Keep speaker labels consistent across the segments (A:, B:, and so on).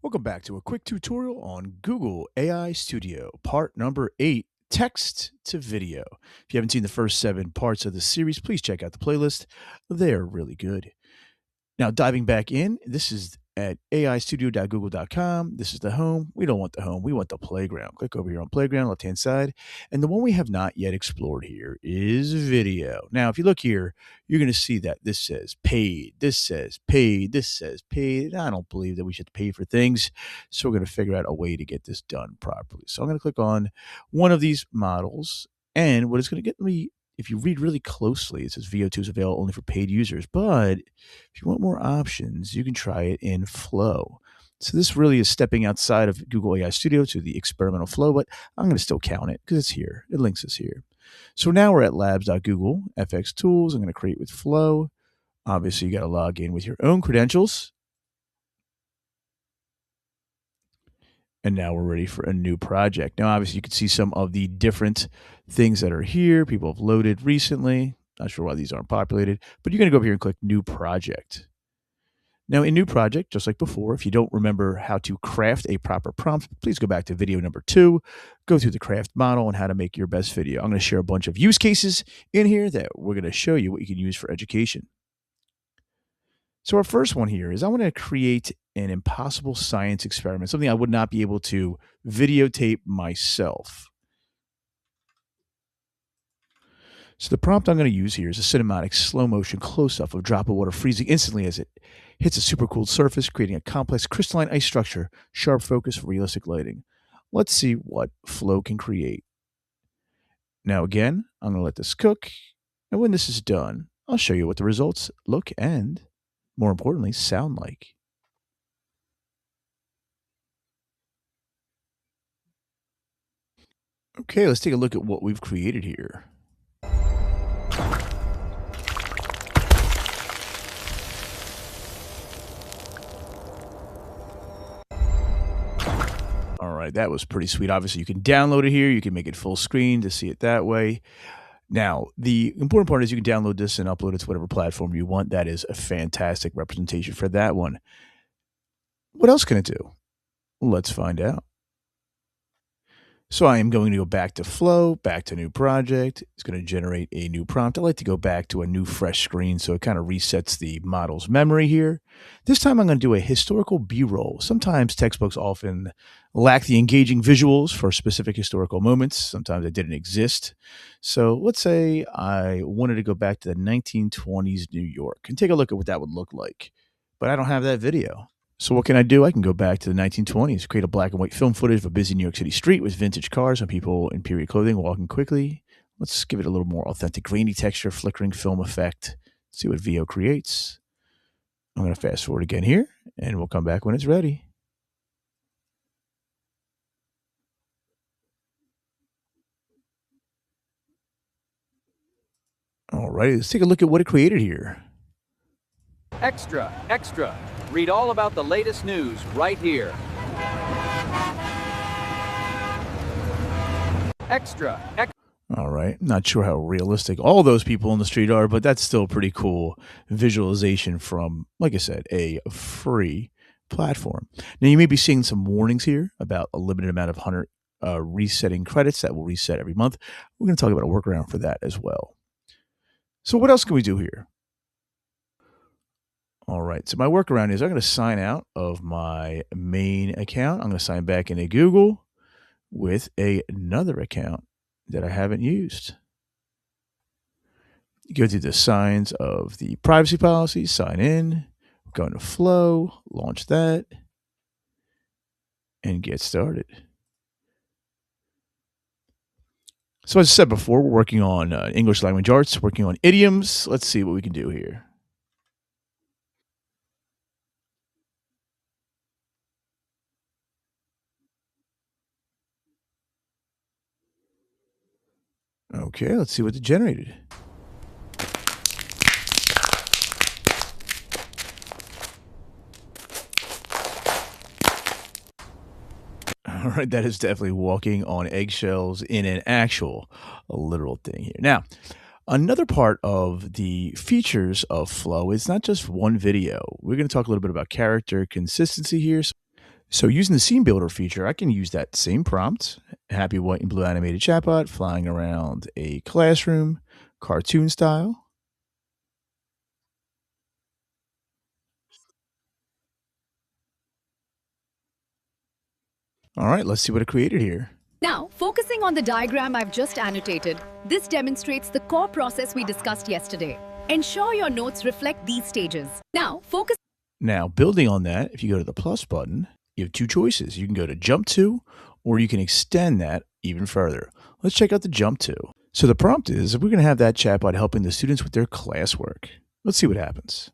A: Welcome back to a quick tutorial on Google AI Studio, part number 8, text to video. If you haven't seen the first 7 parts of the series, please check out the playlist. They're really good. Now, diving back in, this is at aistudio.google.com. This is the home. We don't want the home. We want the playground. Click over here on playground, left-hand side. And the one we have not yet explored here is video. Now, if you look here, you're going to see that this says paid, this says paid, this says paid. And I don't believe that we should pay for things. So we're going to figure out a way to get this done properly. So I'm going to click on one of these models. And what it's going to get me, if you read really closely, it says VO2 is available only for paid users. But if you want more options, you can try it in Flow. So this really is stepping outside of Google AI Studio to the experimental Flow, but I'm going to still count it because it's here. It links us here. So now we're at labs.google, FX Tools. I'm going to create with Flow. Obviously, you got to log in with your own credentials. And now we're ready for a new project. Now, obviously, you can see some of the different things that are here. People have loaded recently. Not sure why these aren't populated, but you're going to go up here and click New Project. Now, in New Project, just like before, if you don't remember how to craft a proper prompt, please go back to video number 2, go through the craft model and how to make your best video. I'm going to share a bunch of use cases in here that we're going to show you what you can use for education. So our first one here is I want to create an impossible science experiment, something I would not be able to videotape myself. So the prompt I'm going to use here is a cinematic slow motion close-up of a drop of water freezing instantly as it hits a supercooled surface, creating a complex crystalline ice structure, sharp focus, realistic lighting. Let's see what Flow can create. Now again, I'm going to let this cook, and when this is done, I'll show you what the results look and, more importantly, sound like. Okay, let's take a look at what we've created here. All right, that was pretty sweet. Obviously, you can download it here. You can make it full screen to see it that way. Now, the important part is you can download this and upload it to whatever platform you want. That is a fantastic representation for that one. What else can it do? Let's find out. So I am going to go back to Flow, back to New Project. It's going to generate a new prompt. I like to go back to a new fresh screen, so it kind of resets the model's memory here. This time I'm going to do a historical B-roll. Sometimes textbooks often lack the engaging visuals for specific historical moments. Sometimes they didn't exist. So let's say I wanted to go back to the 1920s New York and take a look at what that would look like. But I don't have that video. So what can I do? I can go back to the 1920s, create a black and white film footage of a busy New York City street with vintage cars and people in period clothing walking quickly. Let's give it a little more authentic, grainy texture, flickering film effect. See what VO creates. I'm going to fast forward again here, and we'll come back when it's ready. All right, let's take a look at what it created here.
B: Extra, extra. Read all about the latest news right here. Extra, extra.
A: All right, not sure how realistic all those people in the street are, but that's still pretty cool visualization from, like I said, a free platform. Now, you may be seeing some warnings here about a limited amount of 100 resetting credits that will reset every month. We're going to talk about a workaround for that as well. So what else can we do here? All right, so my workaround is I'm going to sign out of my main account. I'm going to sign back into Google with another account that I haven't used. Go through the signs of the privacy policy, sign in, go into Flow, launch that, and get started. So as I said before, we're working on English language arts, working on idioms. Let's see what we can do here. Okay, let's see what it generated. All right, that is definitely walking on eggshells in an actual literal thing here. Now, another part of the features of Flow is not just one video. We're going to talk a little bit about character consistency here. So using the scene builder feature, I can use that same prompt, happy white and blue animated chatbot flying around a classroom, cartoon style. All right, let's see what it created here.
C: Now, focusing on the diagram I've just annotated, this demonstrates the core process we discussed yesterday. Ensure your notes reflect these stages. Now, focus.
A: Now, building on that, if you go to the plus button, you have two choices. You can go to jump to, or you can extend that even further. Let's check out the jump to. So the prompt is, we're going to have that chatbot helping the students with their classwork. Let's see what happens.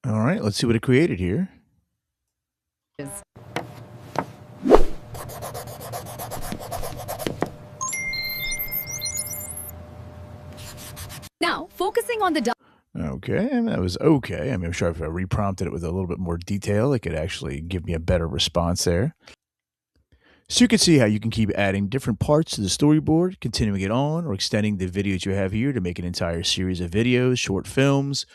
A: All right, let's see what it created here.
C: Now, focusing on the
A: Okay, and that was okay. I mean, I'm sure if I reprompted it with a little bit more detail, it could actually give me a better response there. So you can see how you can keep adding different parts to the storyboard, continuing it on, or extending the videos you have here to make an entire series of videos, short films.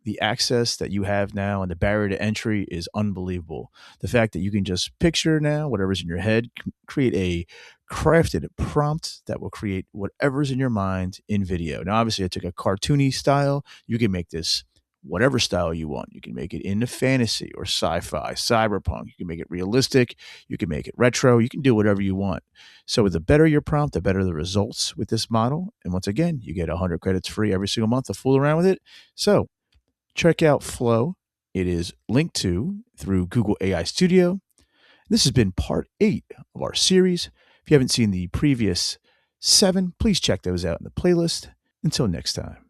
A: The access that you have now and the barrier to entry is unbelievable. The fact that you can just picture now whatever's in your head, create a crafted prompt that will create whatever's in your mind in video. Now, obviously, I took a cartoony style. You can make this whatever style you want. You can make it into fantasy or sci-fi, cyberpunk. You can make it realistic. You can make it retro. You can do whatever you want. So the better your prompt, the better the results with this model. And once again, you get 100 credits free every single month to fool around with it. So check out Flow. It is linked to through Google AI Studio. This has been part 8 of our series. If you haven't seen the previous 7, please check those out in the playlist. Until next time.